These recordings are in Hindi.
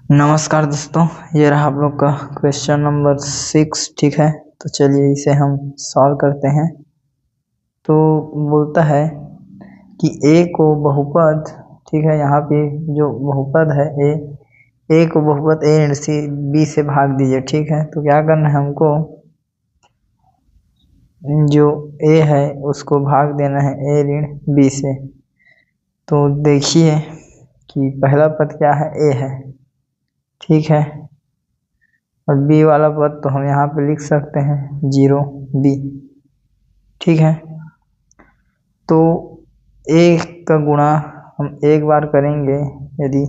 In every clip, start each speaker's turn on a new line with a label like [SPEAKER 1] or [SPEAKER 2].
[SPEAKER 1] नमस्कार दोस्तों, ये रहा आप लोग का क्वेश्चन नंबर 6। ठीक है, तो चलिए इसे हम सॉल्व करते हैं। तो बोलता है कि ए को बहुपद, ठीक है, यहाँ पे जो बहुपद है ए को बहुपद ए एंड सी बी से भाग दीजिए। ठीक है, तो क्या करना है हमको, जो ए है उसको भाग देना है ए ऋण बी से। तो देखिए कि पहला पद क्या है, ए है, ठीक है, और बी वाला पद तो हम यहाँ पे लिख सकते हैं 0 बी। ठीक है, तो ए का गुणा हम एक बार करेंगे यदि,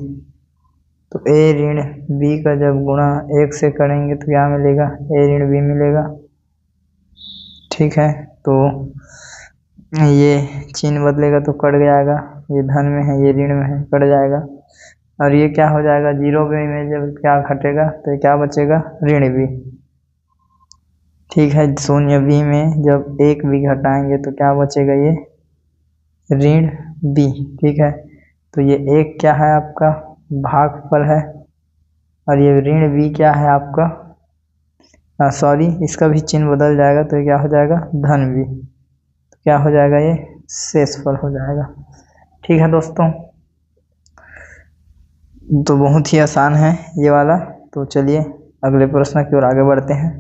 [SPEAKER 1] तो ए ऋण बी का जब गुणा 1 से करेंगे तो क्या मिलेगा, ए ऋण बी मिलेगा। ठीक है, तो ये चिन्ह बदलेगा तो कट जाएगा, ये धन में है ये ऋण में है, कट जाएगा। और ये क्या हो जाएगा, 0 बी में जब क्या घटेगा तो क्या बचेगा, ऋण बी। ठीक है, 0 बी में जब 1 बी घटाएंगे तो क्या बचेगा, ये ऋण बी। ठीक है, तो ये 1 क्या है आपका भागफल है, और ये ऋण बी क्या है आपका, सॉरी इसका भी चिन्ह बदल जाएगा तो ये क्या हो जाएगा, धन बी। तो क्या हो जाएगा, ये शेषफल हो जाएगा। ठीक है दोस्तों, तो बहुत ही आसान है ये वाला। तो चलिए अगले प्रश्न की ओर आगे बढ़ते हैं।